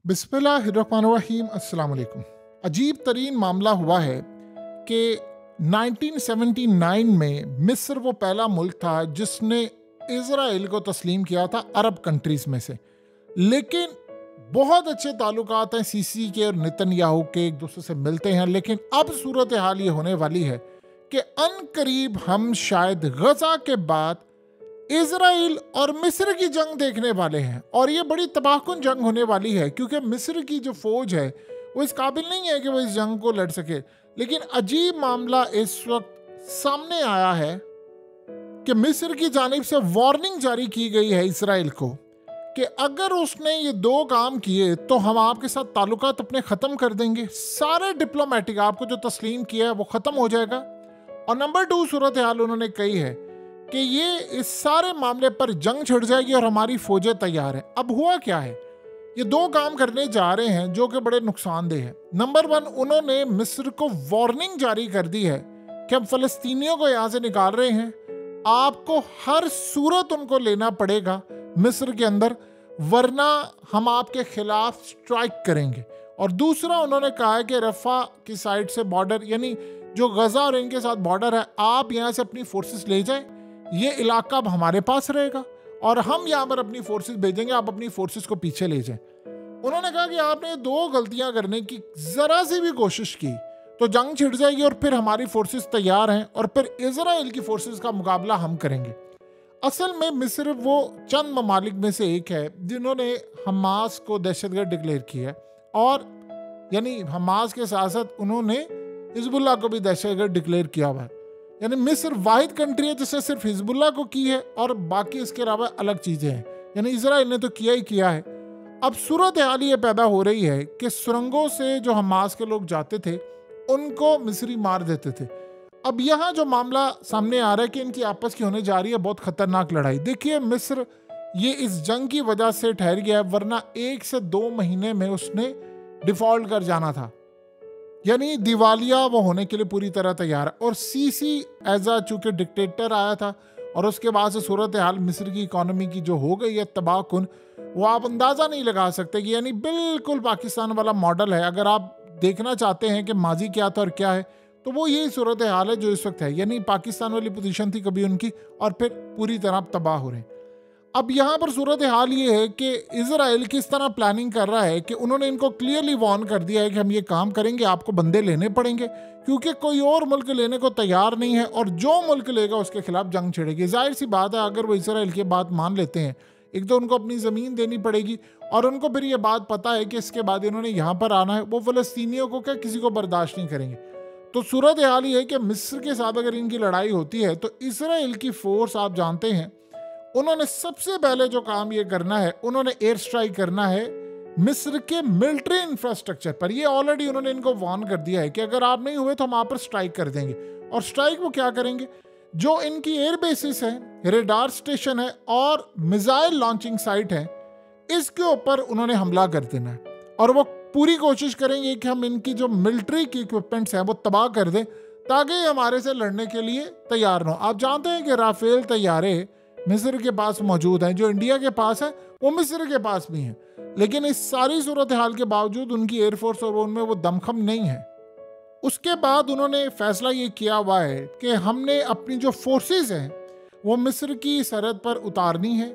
बिस्मिल्लाहिर्रहमानिर्रहीम अस्सलाम वालेकुम। अजीब तरीन मामला हुआ है कि 1979 में मिस्र वो पहला मुल्क था जिसने इज़राइल को तस्लीम किया था अरब कंट्रीज में से। लेकिन बहुत अच्छे ताल्लुकात हैं सीसी के और नेतन्याहू के, एक दूसरे से मिलते हैं। लेकिन अब सूरत हाल ये होने वाली है कि अनकरीब हम शायद गजा के बाद इजराइल और मिस्र की जंग देखने वाले हैं, और ये बड़ी तबाहकुन जंग होने वाली है क्योंकि मिस्र की जो फौज है वो इस काबिल नहीं है कि वो इस जंग को लड़ सके। लेकिन अजीब मामला इस वक्त सामने आया है कि मिस्र की जानिब से वार्निंग जारी की गई है इजराइल को कि अगर उसने ये दो काम किए तो हम आपके साथ ताल्लुकात अपने ख़त्म कर देंगे, सारे डिप्लोमेटिक आपको जो तस्लीम किया है वो ख़त्म हो जाएगा। और नंबर 2 सूरत हाल उन्होंने कही है कि ये इस सारे मामले पर जंग छिड़ जाएगी और हमारी फौजें तैयार हैं। अब हुआ क्या है, ये दो काम करने जा रहे हैं जो कि बड़े नुकसानदेह हैं। नंबर 1, उन्होंने मिस्र को वार्निंग जारी कर दी है कि हम फ़लस्तीनियों को यहाँ से निकाल रहे हैं, आपको हर सूरत उनको लेना पड़ेगा मिस्र के अंदर, वरना हम आपके खिलाफ स्ट्राइक करेंगे। और दूसरा, उन्होंने कहा है कि रफ़ा की साइड से बॉर्डर, यानी जो गजा और इनके साथ बॉर्डर है, आप यहाँ से अपनी फोर्सेस ले जाएं, ये इलाका अब हमारे पास रहेगा और हम यहाँ पर अपनी फोर्सेस भेजेंगे, आप अपनी फोर्सेस को पीछे ले जाएं। उन्होंने कहा कि आपने दो गलतियां करने की जरा सी भी कोशिश की तो जंग छिड़ जाएगी और फिर हमारी फोर्सेस तैयार हैं और फिर इजराइल की फोर्सेस का मुकाबला हम करेंगे। असल में मिस्र वो चंद ममालिक में से एक है जिन्होंने हमास को दहशतगर्द डिक्लेयर किया है, और यानी हमास के साथ साथ उन्होंने हिजबुल्लाह को भी दहशतगर्द डिक्लेयर किया हुआ है। यानी मिस्र वाहिद कंट्री है जिसने सिर्फ हिजबुल्लाह को की है और बाकी इसके अलावा अलग चीज़ें हैं। यानी इजराइल ने तो किया ही किया है। अब सूरत हाल ये पैदा हो रही है कि सुरंगों से जो हमास के लोग जाते थे उनको मिस्री मार देते थे। अब यहाँ जो मामला सामने आ रहा है कि इनकी आपस की होने जा रही है बहुत खतरनाक लड़ाई। देखिए, मिस्र ये इस जंग की वजह से ठहर गया है, वरना 1 से 2 महीने में उसने डिफॉल्ट कर जाना था, यानी दिवालिया वो होने के लिए पूरी तरह तैयार है। और सीसी एजा चूंकि डिक्टेटर आया था और उसके बाद से सूरत हाल मिस्र की इकोनॉमी की जो हो गई है तबाहकुन, वो आप अंदाज़ा नहीं लगा सकते कि यानी बिल्कुल पाकिस्तान वाला मॉडल है। अगर आप देखना चाहते हैं कि माजी क्या था और क्या है, तो वो यही सूरत हाल है जो इस वक्त है। यानी पाकिस्तान वाली पोजीशन थी कभी उनकी, और फिर पूरी तरह तबाह हो रहे हैं। अब यहाँ पर सूरत हाल ये है कि इजराइल किस तरह प्लानिंग कर रहा है कि उन्होंने इनको क्लियरली वार्न कर दिया है कि हम ये काम करेंगे, आपको बंदे लेने पड़ेंगे, क्योंकि कोई और मुल्क लेने को तैयार नहीं है और जो मुल्क लेगा उसके खिलाफ जंग छिड़ेगी। जाहिर सी बात है, अगर वो इजराइल की बात मान लेते हैं, एक तो उनको अपनी ज़मीन देनी पड़ेगी और उनको फिर ये बात पता है कि इसके बाद इन्होंने यहाँ पर आना है, वो फ़लस्तीनियों को क्या किसी को बर्दाश्त नहीं करेंगे। तो सूरत हाल ये है कि मिस्र के साथ अगर इनकी लड़ाई होती है तो इसराइल की फोर्स, आप जानते हैं, उन्होंने सबसे पहले जो काम ये करना है, उन्होंने एयर स्ट्राइक करना है मिस्र के मिलिट्री इंफ्रास्ट्रक्चर पर। ये ऑलरेडी उन्होंने इनको वार्न कर दिया है कि अगर आप नहीं हुए तो हम आप पर स्ट्राइक कर देंगे। और स्ट्राइक वो क्या करेंगे, जो इनकी एयर बेसिस है, रेडार स्टेशन है और मिसाइल लॉन्चिंग साइट है, इसके ऊपर उन्होंने हमला कर देना है। और वो पूरी कोशिश करेंगे कि हम इनकी जो मिलिट्री की इक्विपमेंट्स हैं वो तबाह कर दें ताकि हमारे से लड़ने के लिए तैयार न हो। आप जानते हैं कि राफेल तैयारे मिस्र के पास मौजूद हैं, जो इंडिया के पास है वो मिस्र के पास भी हैं, लेकिन इस सारी सूरत हाल के बावजूद उनकी एयरफोर्स और उनमें वो दमखम नहीं है। उसके बाद उन्होंने फैसला ये किया हुआ है कि हमने अपनी जो फोर्सेस हैं वो मिस्र की सरहद पर उतारनी है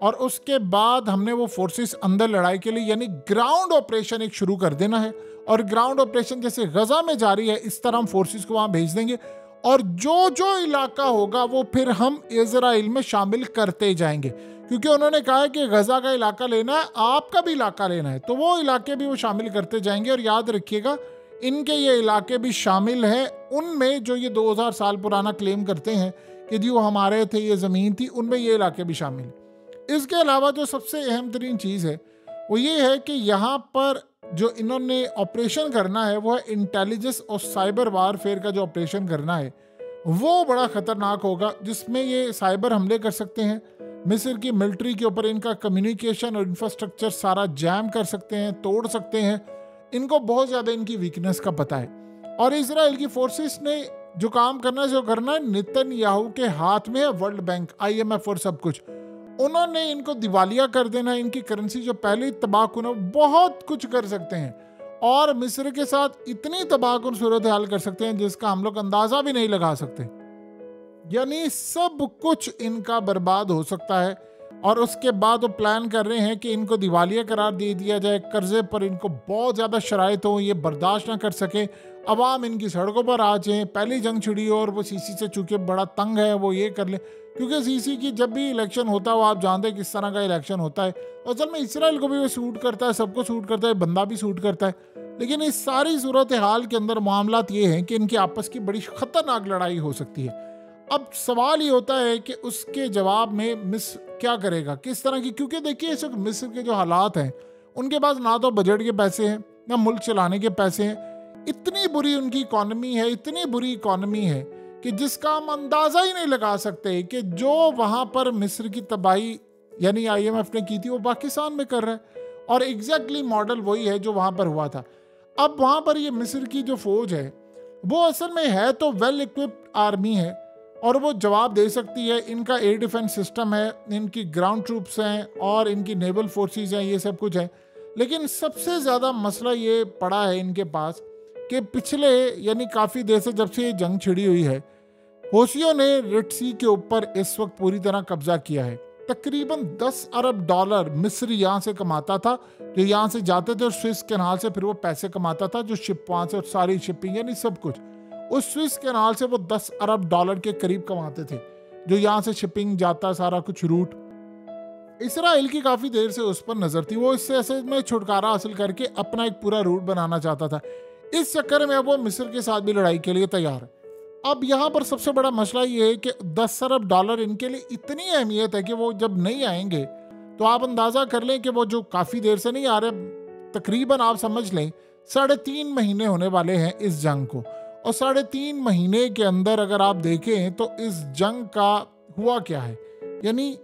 और उसके बाद हमने वो फोर्सेस अंदर लड़ाई के लिए यानी ग्राउंड ऑपरेशन एक शुरू कर देना है। और ग्राउंड ऑपरेशन जैसे गजा में जारी है, इस तरह हम फोर्सेस को वहाँ भेज देंगे और जो जो इलाका होगा वो फिर हम इजराइल में शामिल करते जाएंगे, क्योंकि उन्होंने कहा है कि गजा का इलाका लेना है, आपका भी इलाका लेना है, तो वो इलाके भी वो शामिल करते जाएंगे। और याद रखिएगा, इनके ये इलाके भी शामिल हैं उनमें जो ये 2000 साल पुराना क्लेम करते हैं कि जी वो हमारे थे, ये ज़मीन थी, उनमें ये इलाके भी शामिल हैं। इसके अलावा जो सबसे अहम तरीन चीज़ है वो ये है कि यहाँ पर जो इन्होंने ऑपरेशन करना है वो है इंटेलिजेंस और साइबर वारफेयर का जो ऑपरेशन करना है वो बड़ा ख़तरनाक होगा, जिसमें ये साइबर हमले कर सकते हैं मिस्र की मिलिट्री के ऊपर, इनका कम्युनिकेशन और इंफ्रास्ट्रक्चर सारा जैम कर सकते हैं, तोड़ सकते हैं। इनको बहुत ज़्यादा इनकी वीकनेस का पता है। और इजराइल की फोर्सेस ने जो काम करना है, जो करना है, नेतन्याहू के हाथ में है वर्ल्ड बैंक, IMF और सब कुछ। उन्होंने इनको दिवालिया कर देना, इनकी करेंसी जो पहले ही तबाहकुन है, बहुत कुछ कर सकते हैं और मिस्र के साथ इतनी तबाहकुन सूरत हाल कर सकते हैं जिसका हम लोग अंदाजा भी नहीं लगा सकते। यानी सब कुछ इनका बर्बाद हो सकता है। और उसके बाद वो प्लान कर रहे हैं कि इनको दिवालिया करार दे दिया जाए, कर्जे पर इनको बहुत ज़्यादा शराइत हो, ये बर्दाश्त ना कर सके, अवाम इनकी सड़कों पर आ जाए, पहली जंग छिड़ी हो और वो सीसी से चूंकि बड़ा तंग है वो ये कर ले, क्योंकि सीसी की जब भी इलेक्शन होता है वो आप जानते हैं किस तरह का इलेक्शन होता है। और असल में इसराइल को भी वो सूट करता है, सबको सूट करता है, बंदा भी सूट करता है। लेकिन इस सारी सूरत हाल के अंदर मामलात ये हैं कि इनकी आपस की बड़ी ख़तरनाक लड़ाई हो सकती है। अब सवाल ये होता है कि उसके जवाब में मिस्र क्या करेगा, किस तरह की, क्योंकि देखिए इस वक्त मिस्र के जो हालात हैं उनके पास ना तो बजट के पैसे हैं ना मुल्क चलाने के पैसे हैं। इतनी बुरी उनकी इकॉनमी है, इतनी बुरी इकॉनमी है कि जिसका हम अंदाज़ा ही नहीं लगा सकते कि जो वहाँ पर मिस्र की तबाही यानी IMF ने की थी वो पाकिस्तान में कर रहा है। और एग्जैक्टली मॉडल वही है जो वहाँ पर हुआ था। अब वहाँ पर ये मिस्र की जो फौज है वो असल में है तो वेल इक्विप्ड आर्मी है और वो जवाब दे सकती है। इनका एयर डिफेंस सिस्टम है, इनकी ग्राउंड ट्रूप्स हैं और इनकी नेवल फोर्सेस हैं, ये सब कुछ है। लेकिन सबसे ज़्यादा मसला ये पड़ा है इनके पास कि पिछले यानी काफ़ी देर से जब से ये जंग छिड़ी हुई है, हौसियों ने रेड सी के ऊपर इस वक्त पूरी तरह कब्जा किया है। तकरीबन 10 अरब डॉलर मिस्र यहाँ से कमाता था, जो यहाँ से जाते थे और स्विस कैनाल से फिर वो पैसे कमाता था, जो शिप वहाँ से सारी शिपिंग यानी सब कुछ उस स्विस कैनाल से वो 10 अरब डॉलर के करीब कमाते थे, जो यहाँ से शिपिंग जाता सारा कुछ रूट। इसराइल की काफ़ी देर से उस पर नज़र थी, वो इससे असल में छुटकारा हासिल करके अपना एक पूरा रूट बनाना चाहता था। इस चक्कर में वो मिस्र के साथ भी लड़ाई के लिए तैयार है। अब यहाँ पर सबसे बड़ा मसला ये है कि 10 अरब डॉलर इनके लिए इतनी अहमियत है कि वो जब नहीं आएंगे तो आप अंदाज़ा कर लें कि वो जो काफ़ी देर से नहीं आ रहे, तकरीबन आप समझ लें 3.5 महीने होने वाले हैं इस जंग को। और 3.5 महीने के अंदर अगर आप देखें तो इस जंग का हुआ क्या है, यानी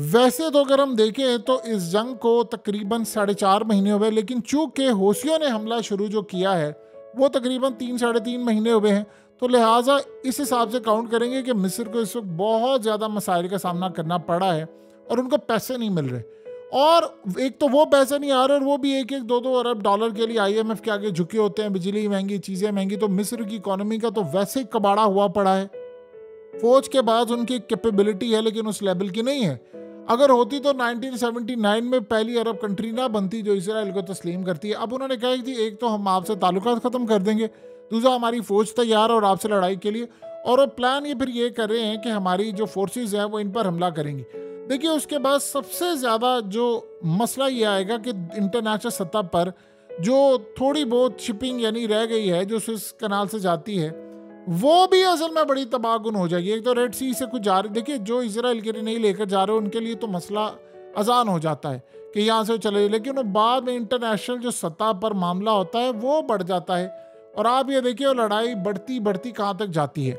वैसे तो अगर हम देखें तो इस जंग को तकरीबन 4.5 महीने हुए, लेकिन चूंकि हौसियों ने हमला शुरू जो किया है वो तकरीबन 3-3.5 महीने हुए हैं, तो लिहाजा इस हिसाब से काउंट करेंगे कि मिस्र को इस वक्त बहुत ज़्यादा मसाइल का सामना करना पड़ा है और उनको पैसे नहीं मिल रहे। और एक तो वो पैसे नहीं आ रहे और वो भी 1-2 अरब डॉलर के लिए IMF के आगे झुके होते हैं, बिजली महंगी, चीज़ें महंगी। तो मिस्र की इकोनॉमी का तो वैसे ही कबाड़ा हुआ पड़ा है। फौज के बाद उनकी कैपेबिलिटी है लेकिन उस लेवल की नहीं है। अगर होती तो 1979 में पहली अरब कंट्री ना बनती जो इसराइल को तस्लीम करती है। अब उन्होंने कहा कि एक तो हम आपसे ताल्लुकात ख़त्म कर देंगे, दूसरा हमारी फ़ौज तैयार और आपसे लड़ाई के लिए, और वो प्लान ये फिर ये कर रहे हैं कि हमारी जो फोर्सेस हैं वो इन पर हमला करेंगी। देखिए उसके बाद सबसे ज़्यादा जो मसला ये आएगा कि इंटरनेशनल सतह पर जो थोड़ी बहुत शिपिंग यानी रह गई है जो स्विस कनाल से जाती है वो भी असल में बड़ी तबाहकुन हो जाएगी। एक तो रेड सी से कुछ जा रही, देखिए जो इसराइल के लिए नहीं लेकर जा रहे उनके लिए तो मसला आसान हो जाता है कि यहाँ से चले, लेकिन वो बाद में इंटरनेशनल जो सतह पर मामला होता है वो बढ़ जाता है। और आप ये देखिए वो लड़ाई बढ़ती बढ़ती कहाँ तक जाती है।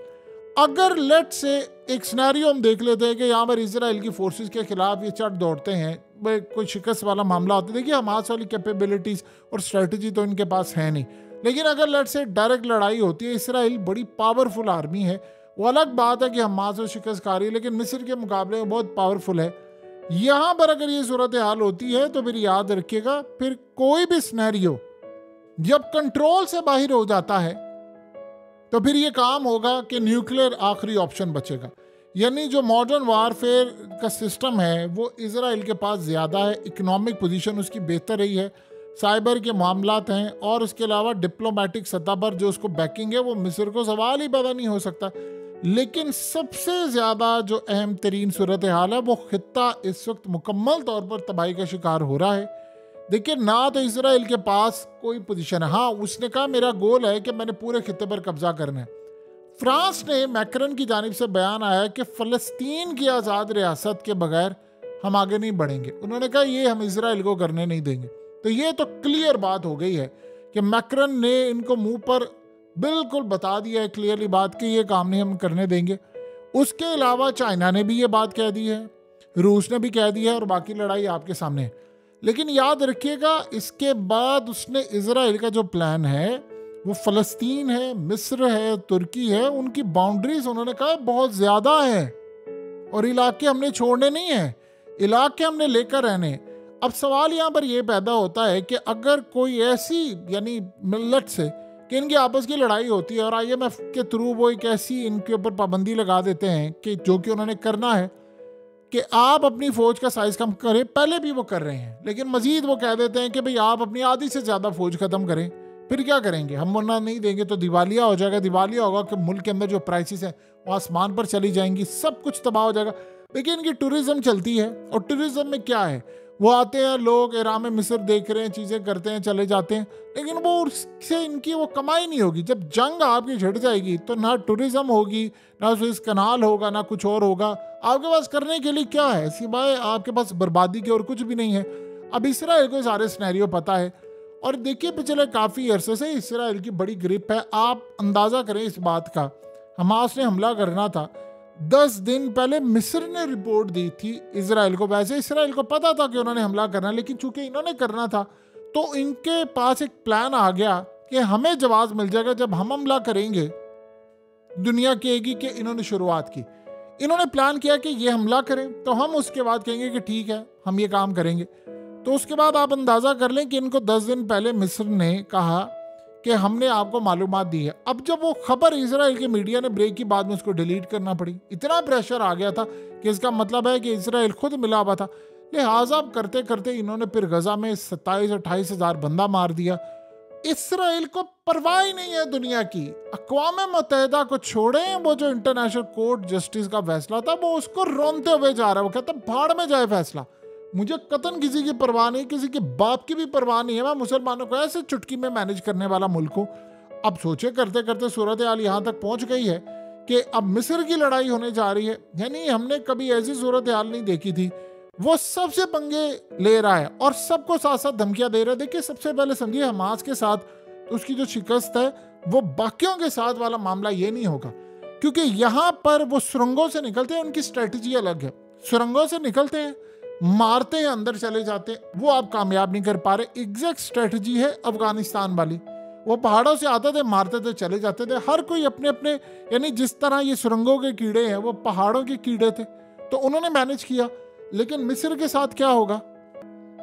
अगर लेट से एक सिनेरियो हम देख लेते हैं कि यहाँ पर इसराइल की फोर्सेस के खिलाफ ये चढ़ दौड़ते हैं, कोई शिकस्त वाला मामला होता है। देखिए हमास वाली कैपेबिलिटीज़ और स्ट्रेटजी तो इनके पास है नहीं, लेकिन अगर लेट से डायरेक्ट लड़ाई होती है, इसराइल बड़ी पावरफुल आर्मी है, वो अलग बात है कि हमास और शिकस्त खा रही है, लेकिन मिस्र के मुकाबले में बहुत पावरफुल है। यहाँ पर अगर ये सूरत हाल होती है तो फिर याद रखिएगा, फिर कोई भी सिनेरियो जब कंट्रोल से बाहर हो जाता है तो फिर ये काम होगा कि न्यूक्लियर आखिरी ऑप्शन बचेगा। यानी जो मॉडर्न वारफेयर का सिस्टम है वो इसराइल के पास ज़्यादा है, इकोनॉमिक पोजीशन उसकी बेहतर रही है, साइबर के मामलात हैं, और उसके अलावा डिप्लोमेटिक सतह पर जो उसको बैकिंग है वो मिस्र को सवाल ही पैदा नहीं हो सकता। लेकिन सबसे ज़्यादा जो अहम तरीन सूरत हाल है वो खित्ता इस वक्त मुकम्मल तौर पर तबाही का शिकार हो रहा है। देखिए ना तो इसराइल के पास कोई पोजीशन है, हाँ उसने कहा मेरा गोल है कि मैंने पूरे खित्ते पर कब्जा करना है। फ्रांस ने मैक्रन की जानिब से बयान आया कि फ़लस्तीन की आज़ाद रियासत के बगैर हम आगे नहीं बढ़ेंगे। उन्होंने कहा ये हम इसराइल को करने नहीं देंगे। तो ये तो क्लियर बात हो गई है कि मैक्रन ने इनको मुंह पर बिल्कुल बता दिया है क्लियरली बात कि ये काम नहीं हम करने देंगे। उसके अलावा चाइना ने भी ये बात कह दी है, रूस ने भी कह दिया है, और बाकी लड़ाई आपके सामने है। लेकिन याद रखिएगा इसके बाद उसने इजराइल का जो प्लान है वो फ़लस्तीन है, मिस्र है, तुर्की है, उनकी बाउंड्रीज उन्होंने कहा बहुत ज़्यादा है। और इलाके हमने छोड़ने नहीं है, इलाके हमने लेकर रहने। अब सवाल यहाँ पर यह पैदा होता है कि अगर कोई ऐसी यानी मिल्लत से कि इनकी आपस की लड़ाई होती है और IMF के थ्रू वो एक ऐसी इनके ऊपर पाबंदी लगा देते हैं कि जो कि उन्होंने करना है कि आप अपनी फौज का साइज कम करें, पहले भी वो कर रहे हैं, लेकिन मजीद वो कह देते हैं कि भाई आप अपनी आधी से ज़्यादा फौज खत्म करें, फिर क्या करेंगे, हम वरना नहीं देंगे तो दिवालिया हो जाएगा। दिवालिया होगा कि मुल्क के अंदर जो प्राइसेस हैं वो आसमान पर चली जाएंगी, सब कुछ तबाह हो जाएगा। लेकिन इनकी टूरिज्म चलती है और टूरिज्म में क्या है, वो आते हैं लोग इराम मिस्र देख रहे हैं, चीज़ें करते हैं, चले जाते हैं, लेकिन वो उससे इनकी वो कमाई नहीं होगी। जब जंग आपकी छिड़ जाएगी तो ना टूरिज्म होगी, ना स्विस कनाल होगा, ना कुछ और होगा। आपके पास करने के लिए क्या है सिवाय आपके पास बर्बादी के और कुछ भी नहीं है। अब इसराइल को सारे सिनेरियो पता है और देखिए पिछले काफ़ी अरसे से इसराइल की बड़ी ग्रिप है। आप अंदाज़ा करें इस बात का, हमास ने हमला करना था 10 दिन पहले मिस्र ने रिपोर्ट दी थी इसराइल को। वैसे इसराइल को पता था कि उन्होंने हमला करना, लेकिन चूंकि इन्होंने करना था तो इनके पास एक प्लान आ गया कि हमें जवाब मिल जाएगा जब हम हमला करेंगे। दुनिया कहेगी कि इन्होंने शुरुआत की, इन्होंने प्लान किया कि ये हमला करें तो हम उसके बाद कहेंगे कि ठीक है हम ये काम करेंगे। तो उसके बाद आप अंदाज़ा कर लें कि इनको 10 दिन पहले मिस्र ने कहा कि हमने आपको मालूमात दी है। अब जब वो खबर इसराइल के मीडिया ने ब्रेक की बाद में उसको डिलीट करना पड़ी, इतना प्रेशर आ गया था कि इसका मतलब है कि इसराइल खुद मिला हुआ था। लिहाजा करते करते इन्होंने फिर गजा में 27-28 हज़ार बंदा मार दिया। इसराइल को परवाह ही नहीं है दुनिया की। अक़वाम मुत्तहिदा को छोड़ें, वो जो इंटरनेशनल कोर्ट जस्टिस का फैसला था वो उसको रोनते हुए जा रहा है। वो कहता भाड़ में जाए फैसला, मुझे कतन किसी की परवाह नहीं, किसी के बाप की भी परवाह नहीं है, मैं मुसलमानों को ऐसे चुटकी में मैनेज करने वाला मुल्क हूँ। अब सोचे करते करते सूरत हाल यहाँ तक पहुँच गई है कि अब मिस्र की लड़ाई होने जा रही है। यानी हमने कभी ऐसी सूरत हाल नहीं देखी थी। वो सबसे पंगे ले रहा है और सबको साथ साथ धमकियां दे रहा है। देखिए सबसे पहले समझिए हमास के साथ उसकी जो शिकस्त है वो बाकियों के साथ वाला मामला ये नहीं होगा, क्योंकि यहाँ पर वो सुरंगों से निकलते हैं, उनकी स्ट्रेटजी अलग है। सुरंगों से निकलते हैं, मारते हैं, अंदर चले जाते हैं, वो आप कामयाब नहीं कर पा रहे। एग्जैक्ट स्ट्रेटजी है अफगानिस्तान वाली। वो पहाड़ों से आते थे, मारते थे, चले जाते थे। हर कोई अपने अपने, यानी जिस तरह ये सुरंगों के कीड़े हैं वो पहाड़ों के कीड़े थे, तो उन्होंने मैनेज किया। लेकिन मिस्र के साथ क्या होगा?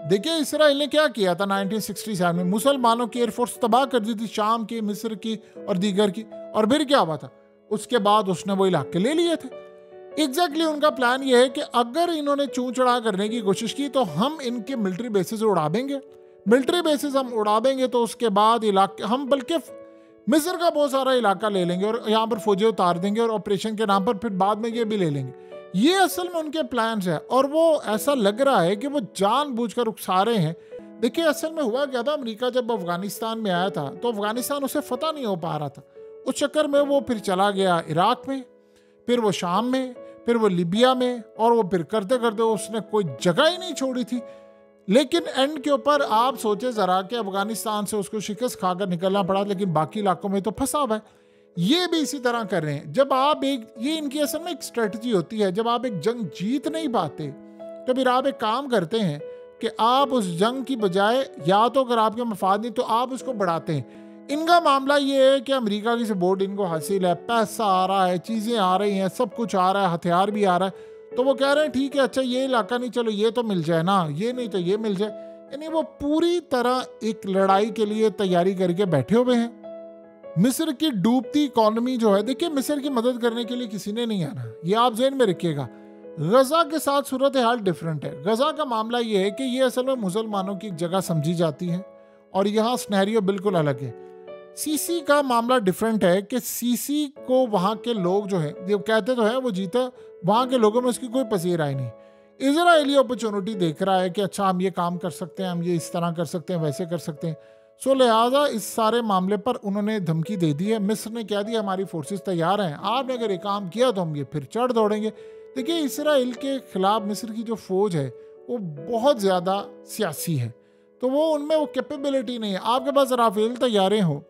देखिए इसराइल ने क्या किया था 1967 में, मुसलमानों की एयरफोर्स तबाह कर दी थी, शाम की, मिस्र की और दीगर की। और फिर क्या हुआ था? उसके बाद उसने वो इलाके ले लिए थे। एग्जैक्टली उनका प्लान ये है कि अगर इन्होंने चूं चढ़ा करने की कोशिश की तो हम इनके मिलिट्री बेसिस उड़ा देंगे। मिलिट्री बेसिस हम उड़ा देंगे तो उसके बाद इलाके हम, बल्कि मिस्र का बहुत सारा इलाका ले लेंगे और यहाँ पर फौजें उतार देंगे और ऑपरेशन के नाम पर फिर बाद में ये भी ले लेंगे। ये असल में उनके प्लान्स है और वो ऐसा लग रहा है कि वो जानबूझकर उकसा रहे हैं। देखिए असल में हुआ क्या था, अमेरिका जब अफगानिस्तान में आया था तो अफगानिस्तान उसे फतह नहीं हो पा रहा था। उस चक्कर में वो फिर चला गया इराक में, फिर वो शाम में, फिर वो लिबिया में, और वो फिर करते करते उसने कोई जगह ही नहीं छोड़ी थी। लेकिन एंड के ऊपर आप सोचे जरा कि अफगानिस्तान से उसको शिकस्त खाकर निकलना पड़ा, लेकिन बाकी इलाकों में तो फंसा हुआ है। ये भी इसी तरह कर रहे हैं। जब आप एक, ये इनकी असल में एक स्ट्रेटजी होती है, जब आप एक जंग जीत नहीं पाते तो फिर आप एक काम करते हैं कि आप उस जंग की बजाय, या तो अगर आपके मफाद नहीं तो आप उसको बढ़ाते हैं। इनका मामला ये है कि अमेरिका की सपोर्ट इनको हासिल है, पैसा आ रहा है, चीज़ें आ रही हैं, सब कुछ आ रहा है, हथियार भी आ रहा है, तो वो कह रहे हैं ठीक है, अच्छा ये इलाका नहीं, चलो ये तो मिल जाए ना, ये नहीं तो ये मिल जाए। यानी वो पूरी तरह एक लड़ाई के लिए तैयारी करके बैठे हुए हैं। मिस्र की डूबती इकॉनमी जो है, देखिए मिस्र की मदद करने के लिए किसी ने नहीं आना, ये आप ज़हन में रखिएगा। गजा के साथ सूरत हाल डिफरेंट है। गजा का मामला ये है कि ये असल में मुसलमानों की एक जगह समझी जाती है और यहाँ स्नैरियो बिल्कुल अलग है। सीसी का मामला डिफरेंट है कि सीसी को वहाँ के लोग जो है, जो कहते तो है वो जीता, वहाँ के लोगों में उसकी कोई पसीर आई नहीं। इजराइली अपॉर्चुनिटी देख रहा है कि अच्छा हम ये काम कर सकते हैं, हम ये इस तरह कर सकते हैं, वैसे कर सकते हैं। सो लिहाजा इस सारे मामले पर उन्होंने धमकी दे दी है। मिस्र ने कह दिया हमारी फोर्सेस तैयार हैं, आपने अगर ये काम किया तो हम ये फिर चढ़ दौड़ेंगे। देखिए इसराइल के खिलाफ मिस्र की जो फौज है वो बहुत ज़्यादा सियासी है, तो वो उनमें वो कैपेबिलिटी नहीं है। आपके पास राफेल तैयारें हो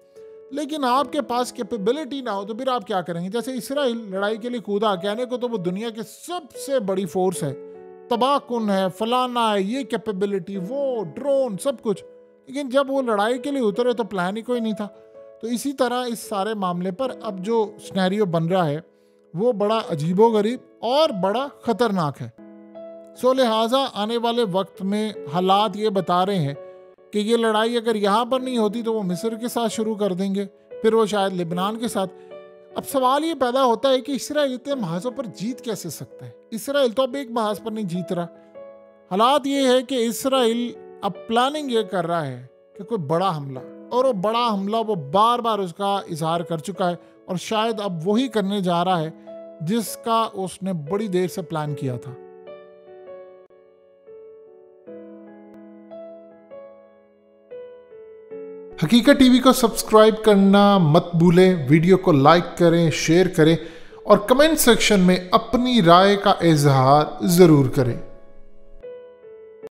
लेकिन आपके पास कैपेबिलिटी ना हो तो फिर आप क्या करेंगे? जैसे इसराइल लड़ाई के लिए कूदा, कहने को तो वो दुनिया की सबसे बड़ी फोर्स है, तबाह कुन है, फलाना है, ये कैपेबिलिटी, वो ड्रोन, सब कुछ, लेकिन जब वो लड़ाई के लिए उतरे तो प्लान ही कोई नहीं था। तो इसी तरह इस सारे मामले पर अब जो सिनेरियो बन रहा है वो बड़ा अजीबोगरीब और बड़ा खतरनाक है। सो लिहाजा आने वाले वक्त में हालात ये बता रहे हैं कि ये लड़ाई अगर यहाँ पर नहीं होती तो वो मिस्र के साथ शुरू कर देंगे, फिर वो शायद लेबनान के साथ। अब सवाल ये पैदा होता है कि इसराइल इतने महाजों पर जीत कैसे सकता है? इसराइल तो अब एक महाज पर नहीं जीत रहा। हालात ये है कि इसराइल अब प्लानिंग ये कर रहा है कि कोई बड़ा हमला, और वो बड़ा हमला वो बार बार उसका इजहार कर चुका है और शायद अब वही करने जा रहा है जिसका उसने बड़ी देर से प्लान किया था। हकीकत टीवी को सब्सक्राइब करना मत भूलें, वीडियो को लाइक करें, शेयर करें और कमेंट सेक्शन में अपनी राय का इजहार ज़रूर करें।